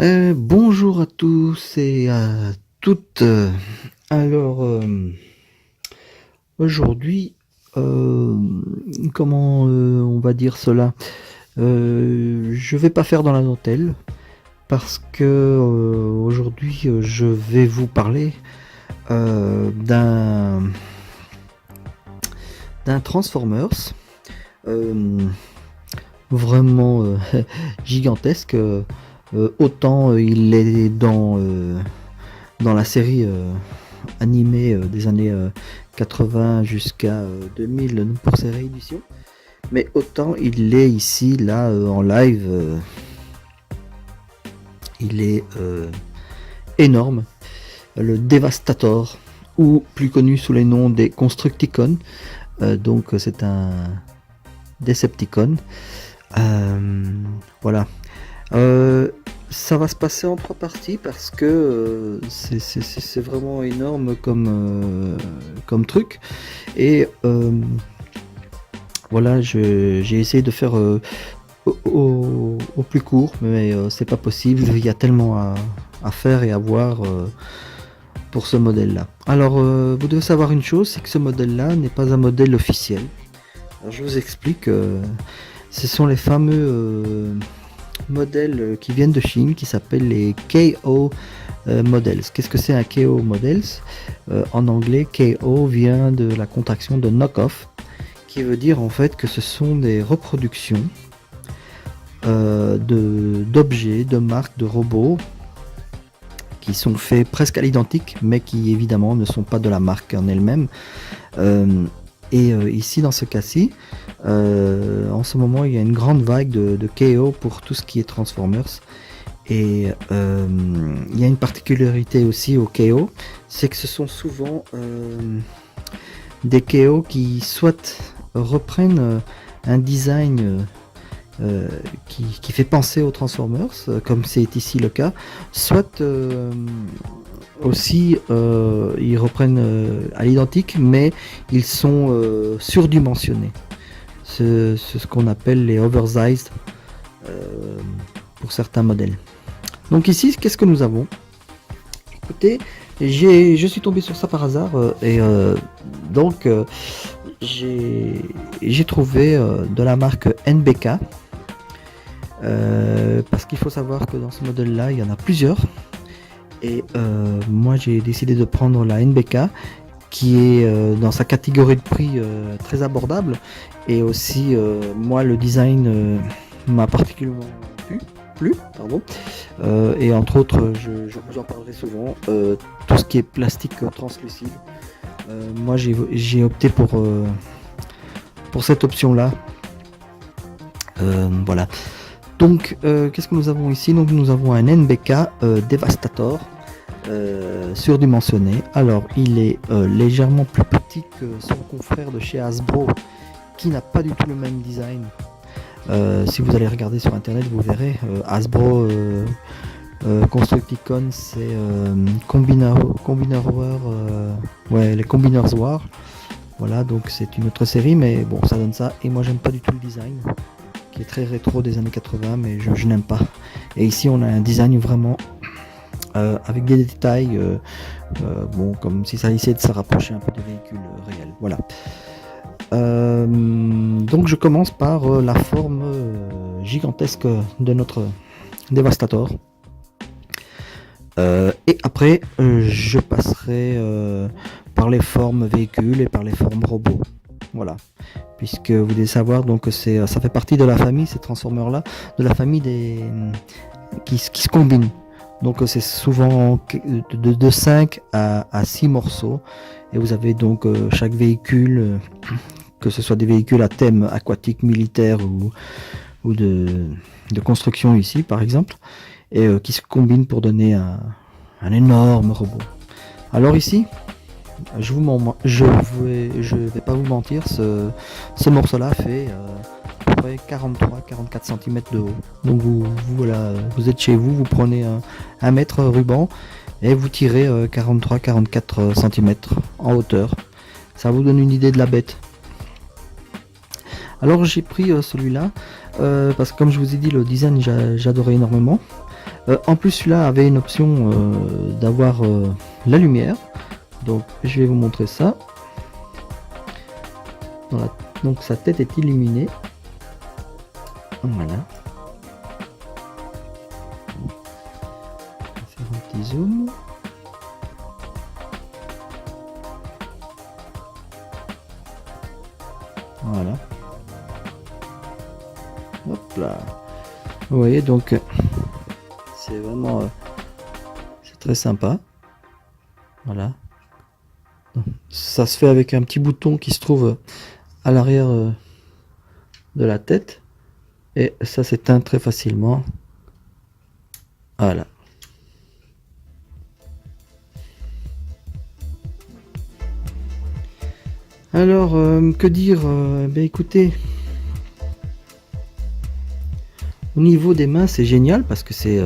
Bonjour à tous et à toutes. Alors, aujourd'hui, euh, comment on va dire cela? Je vais pas faire dans la dentelle parce que aujourd'hui, je vais vous parler d'un Transformers euh, vraiment gigantesque. Autant il est dans la série animée des années 80 jusqu'à 2000 pour ses rééditions. Mais autant il est ici, là, en live, il est énorme. Le Devastator, ou plus connu sous les noms des Constructicons. Donc c'est un Decepticon. Voilà. Ça va se passer en 3 parties parce que c'est vraiment énorme comme truc. Et voilà, j'ai essayé de faire au plus court, mais c'est pas possible. Il y a tellement à faire et à voir pour ce modèle-là. Alors, vous devez savoir une chose, c'est que ce modèle-là n'est pas un modèle officiel. Alors, je vous explique. Ce sont les fameux modèles qui viennent de Chine, qui s'appellent les KO Models. Qu'est-ce que c'est un KO Models? En anglais, KO vient de la contraction de knock-off, qui veut dire en fait que ce sont des reproductions d'objets, de marques, de robots qui sont faits presque à l'identique, mais qui évidemment ne sont pas de la marque en elle-même. Ici, dans ce cas-ci, en ce moment, il y a une grande vague de KO pour tout ce qui est Transformers. Et il y a une particularité aussi au KO, c'est que ce sont souvent des KO qui soit reprennent un design qui fait penser aux Transformers, comme c'est ici le cas, soit aussi ils reprennent à l'identique, mais ils sont surdimensionnés. C'est ce qu'on appelle les oversized pour certains modèles. Donc ici, qu'est-ce que nous avons? Écoutez, je suis tombé sur ça par hasard donc j'ai trouvé de la marque NBK. Parce qu'il faut savoir que dans ce modèle là il y en a plusieurs et moi j'ai décidé de prendre la NBK qui est dans sa catégorie de prix très abordable et aussi moi le design m'a particulièrement plu pardon. Et entre autres je vous en parlerai souvent, tout ce qui est plastique translucide, moi j'ai opté pour cette option là. Voilà. Donc, qu'est-ce que nous avons ici? Donc, nous avons un NBK Devastator surdimensionné. Alors, il est légèrement plus petit que son confrère de chez Hasbro, qui n'a pas du tout le même design. Si vous allez regarder sur internet, vous verrez. Hasbro Constructicon, c'est Combiner War, ouais, les Combiners War. Voilà, donc c'est une autre série, mais bon, ça donne ça. Et moi, j'aime pas du tout le design, qui est très rétro des années 80, mais je n'aime pas. Et ici on a un design vraiment avec des détails, bon, comme si ça essayait de se rapprocher un peu des véhicules réels. Voilà. Donc je commence par la forme gigantesque de notre Devastator. Et après je passerai par les formes véhicules et par les formes robots. Voilà. Puisque vous devez savoir, donc ça fait partie de la famille, ces Transformers là, de la famille qui se combinent. Donc c'est souvent de 5 à 6 morceaux. Et vous avez donc chaque véhicule, que ce soit des véhicules à thème aquatique, militaire ou de construction ici par exemple, et qui se combinent pour donner un énorme robot. Alors ici, je vais pas vous mentir, ce morceau-là fait à peu près 43-44 cm de haut. Donc voilà, vous êtes chez vous, vous prenez un mètre ruban et vous tirez 43-44 cm en hauteur. Ça vous donne une idée de la bête. Alors j'ai pris celui-là parce que comme je vous ai dit, le design j'adorais énormément. En plus, celui-là avait une option d'avoir la lumière. Donc, je vais vous montrer ça. Donc, sa tête est illuminée. Voilà. On va faire un petit zoom. Voilà. Hop là. Vous voyez, donc c'est vraiment c'est très sympa. Voilà. Ça se fait avec un petit bouton qui se trouve à l'arrière de la tête. Et ça s'éteint très facilement. Voilà. Alors, que dire ben écoutez, au niveau des mains, c'est génial parce que c'est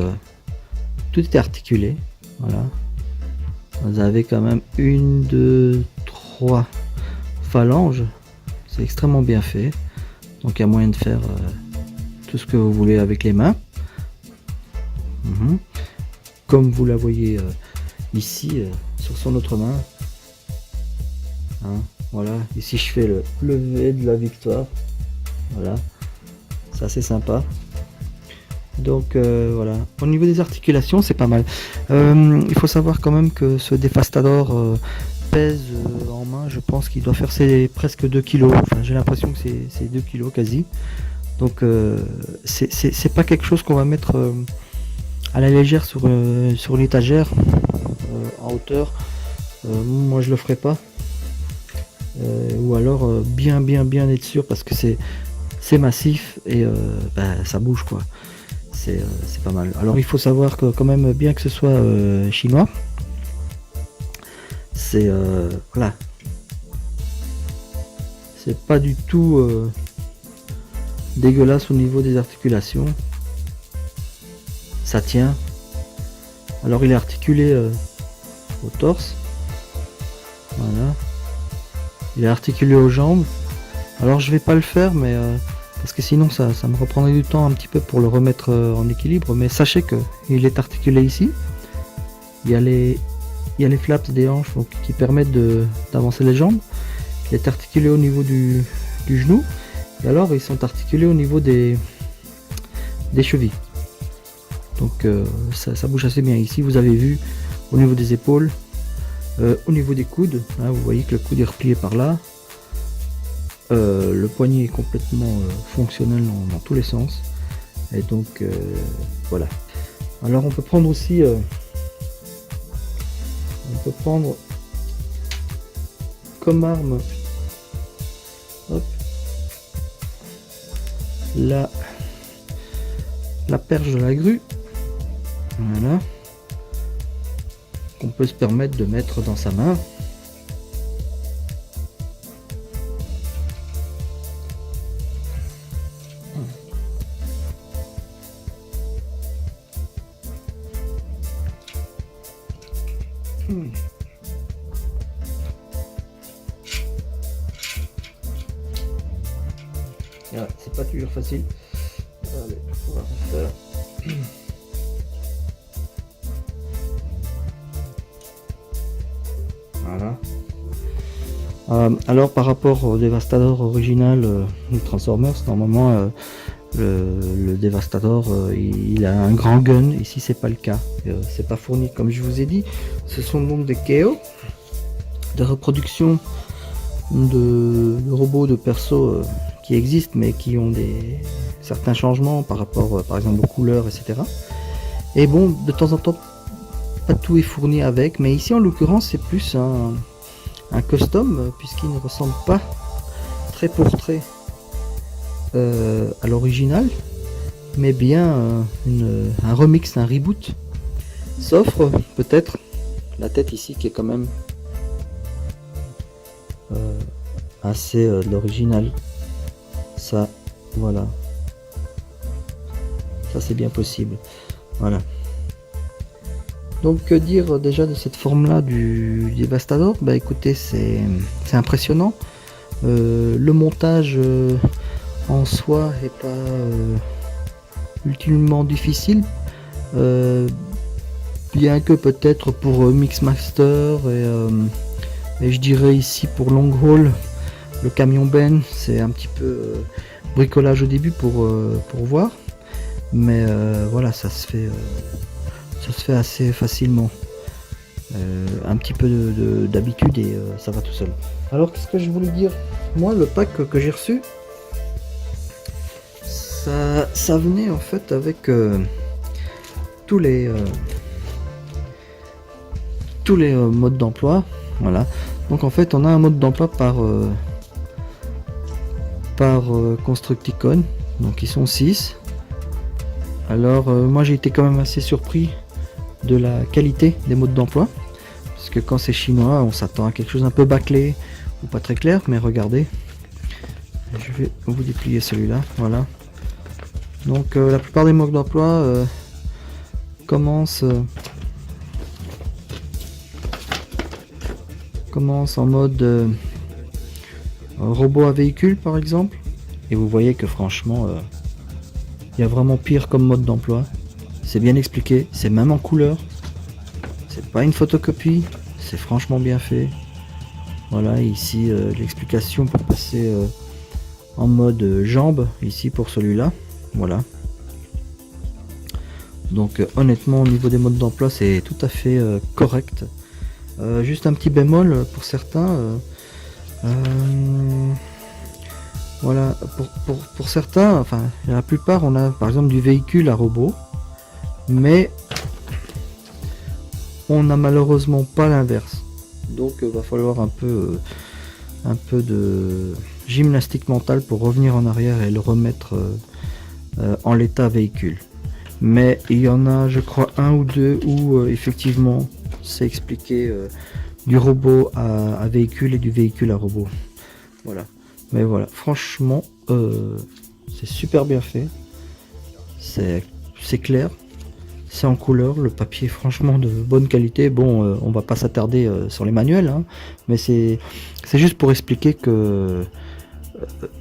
tout est articulé. Voilà. Vous avez quand même 1, 2, 3 phalanges. C'est extrêmement bien fait. Donc il y a moyen de faire tout ce que vous voulez avec les mains. Comme vous la voyez ici sur son autre main. Hein, voilà, ici je fais le V de la victoire. Voilà, c'est assez sympa. Donc voilà, au niveau des articulations c'est pas mal. Il faut savoir quand même que ce Devastador pèse en main, je pense qu'il doit faire presque 2 kg. Enfin, j'ai l'impression que c'est 2 kg quasi. Donc c'est pas quelque chose qu'on va mettre à la légère sur une étagère en hauteur. Moi je le ferai pas. Ou alors bien être sûr parce que c'est massif et ça bouge quoi. C'est pas mal. Alors il faut savoir que quand même bien que ce soit chinois, c'est voilà, c'est pas du tout dégueulasse au niveau des articulations. Ça tient. Alors il est articulé au torse. Voilà. Il est articulé aux jambes. Alors je vais pas le faire mais parce que sinon ça me reprendrait du temps un petit peu pour le remettre en équilibre, mais sachez que il est articulé ici. Il y a les flaps des hanches donc, qui permettent d'avancer les jambes. Il est articulé au niveau du genou. Et alors ils sont articulés au niveau des chevilles. Donc ça bouge assez bien. Ici vous avez vu au niveau des épaules, au niveau des coudes, hein, vous voyez que le coude est replié par là. Le poignet est complètement fonctionnel dans tous les sens. Et donc voilà. Alors on peut prendre aussi comme arme, hop, la perche de la grue. Voilà. Qu'on peut se permettre de mettre dans sa main. Voilà, c'est pas toujours facile. Allez, on va refaire. Voilà. Alors par rapport au Devastador original du Transformers, normalement le Devastador il a un grand gun. Ici c'est pas le cas, c'est pas fourni comme je vous ai dit. Ce sont donc des KO, de reproduction de robots, de persos qui existent mais qui ont certains changements par rapport par exemple aux couleurs, etc. Et bon, de temps en temps pas tout est fourni avec, mais ici en l'occurrence c'est plus un custom puisqu'il ne ressemble pas trait pour trait à l'original, mais bien un remix, un reboot. Sauf peut-être la tête ici qui est quand même assez de l'original. Ça, voilà. Ça c'est bien possible. Voilà. Donc que dire déjà de cette forme là du Devastador? Bah écoutez, c'est impressionnant. Le montage en soi est pas ultimement difficile, Euh, Bien que peut-être pour Mixmaster et je dirais ici pour Long Haul, le camion Ben, c'est un petit peu bricolage au début pour voir. Mais voilà, ça se fait assez facilement. Un petit peu d'habitude et ça va tout seul. Alors qu'est-ce que je voulais dire? Moi, le pack que j'ai reçu, ça venait en fait avec tous les modes d'emploi. Voilà. Donc en fait, on a un mode d'emploi par Constructicon. Donc ils sont 6. Alors moi j'ai été quand même assez surpris de la qualité des modes d'emploi. Parce que quand c'est chinois, on s'attend à quelque chose un peu bâclé ou pas très clair. Mais regardez. Je vais vous déplier celui-là. Voilà. Donc la plupart des modes d'emploi commencent en mode robot à véhicule par exemple. Et vous voyez que franchement, il y a vraiment pire comme mode d'emploi. C'est bien expliqué, c'est même en couleur. C'est pas une photocopie, c'est franchement bien fait. Voilà, ici l'explication pour passer en mode jambe, ici pour celui-là. Voilà. Donc honnêtement au niveau des modes d'emploi c'est tout à fait correct. Juste un petit bémol pour certains. Voilà, pour certains, enfin la plupart on a par exemple du véhicule à robot, mais on n'a malheureusement pas l'inverse. Donc va falloir un peu de gymnastique mentale pour revenir en arrière et le remettre en l'état véhicule. Mais il y en a je crois un ou deux où effectivement c'est expliqué du robot à véhicule et du véhicule à robot. Voilà. Mais voilà, franchement, c'est super bien fait. C'est clair. C'est en couleur. Le papier est franchement de bonne qualité. Bon, on va pas s'attarder sur les manuels, hein, mais c'est juste pour expliquer que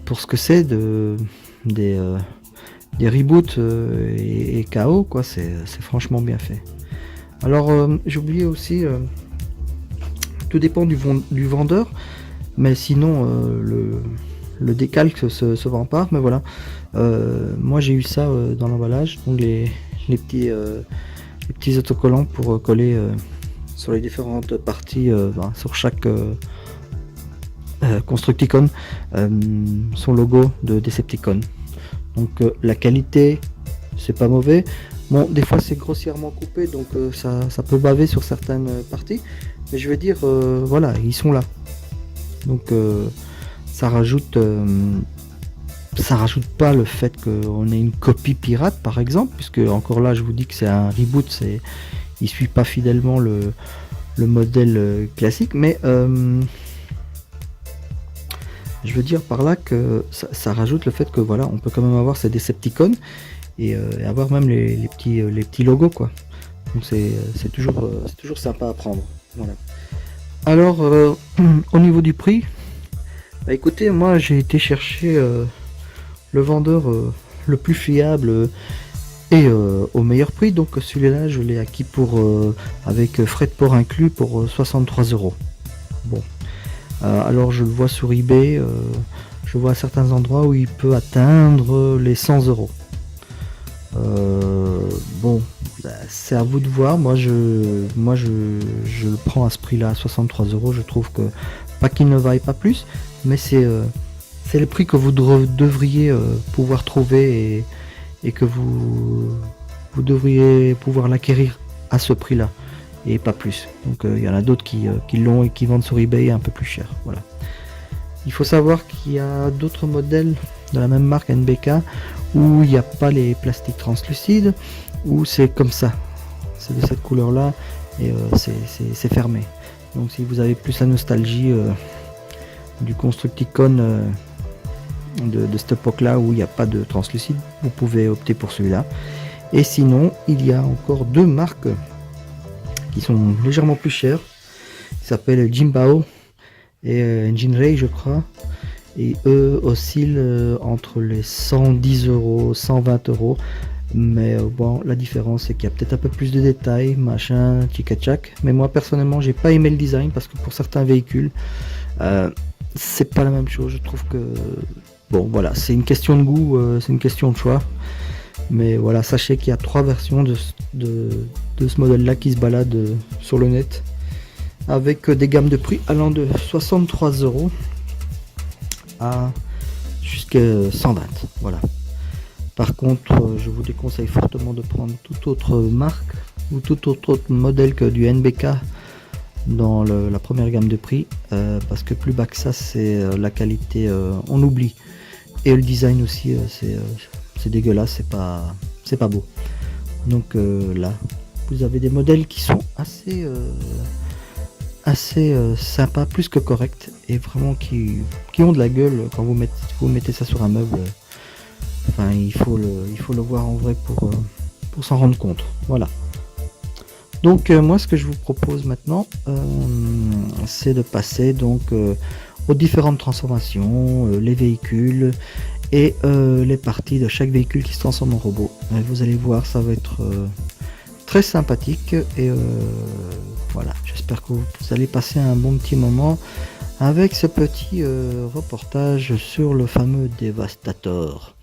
pour ce que c'est des reboots et KO, quoi, c'est franchement bien fait. Alors, j'ai oublié aussi, tout dépend du vendeur. Mais sinon le décalque se vend pas, mais voilà. Moi j'ai eu ça dans l'emballage, donc les petits autocollants pour coller sur les différentes parties, sur chaque Constructicon son logo de Decepticon. Donc la qualité c'est pas mauvais. Bon, des fois c'est grossièrement coupé, donc ça peut baver sur certaines parties, mais je veux dire voilà, ils sont là. Donc ça rajoute pas le fait qu'on ait une copie pirate par exemple, puisque encore là je vous dis que c'est un reboot, il suit pas fidèlement le modèle classique, mais je veux dire par là que ça rajoute le fait que voilà, on peut quand même avoir ces Decepticons et avoir même les petits logos quoi. Donc c'est toujours sympa à prendre. Voilà. Alors au niveau du prix, bah écoutez, moi j'ai été chercher le vendeur le plus fiable et au meilleur prix, donc celui-là je l'ai acquis pour avec frais de port inclus pour 63 €. Bon, alors je le vois sur eBay, je vois à certains endroits où il peut atteindre les 100 €. Bon, bah, c'est à vous de voir. Moi je le prends à ce prix là, à 63 €. Je trouve que pas qu'il ne vaille pas plus, mais c'est le prix que vous devriez pouvoir trouver et que vous devriez pouvoir l'acquérir à ce prix là et pas plus. Donc il y en a d'autres qui l'ont et qui vendent sur eBay un peu plus cher. Voilà. Il faut savoir qu'il y a d'autres modèles de la même marque NBK où il n'y a pas les plastiques translucides, où c'est comme ça, c'est de cette couleur là et c'est fermé. Donc si vous avez plus la nostalgie du Constructicon de cette époque là où il n'y a pas de translucide, vous pouvez opter pour celui-là. Et sinon il y a encore deux marques qui sont légèrement plus chères, qui s'appellent Jimbao et Jinrei je crois, et eux oscillent entre les 110 €, 120 €. Mais bon, la différence c'est qu'il y a peut-être un peu plus de détails, machin, tchic-tchac. Mais moi personnellement, j'ai pas aimé le design parce que pour certains véhicules, euh, c'est pas la même chose. Je trouve que bon, voilà, c'est une question de goût, c'est une question de choix. Mais voilà, sachez qu'il y a trois versions de ce modèle-là qui se baladent sur le net, avec des gammes de prix allant de 63 euros à jusqu'à 120. Voilà. Par contre, je vous déconseille fortement de prendre toute autre marque ou tout autre modèle que du NBK dans la première gamme de prix, parce que plus bas que ça, c'est la qualité, on oublie. Et le design aussi, c'est dégueulasse, c'est pas beau. Donc là, vous avez des modèles qui sont assez sympas, plus que corrects, et vraiment qui ont de la gueule quand vous mettez ça sur un meuble. Enfin, il faut le voir en vrai pour s'en rendre compte. Voilà. Donc moi, ce que je vous propose maintenant, c'est de passer donc aux différentes transformations, les véhicules et les parties de chaque véhicule qui se transforme en robot. Et vous allez voir, ça va être très sympathique et voilà. J'espère que vous allez passer un bon petit moment avec ce petit reportage sur le fameux Devastator.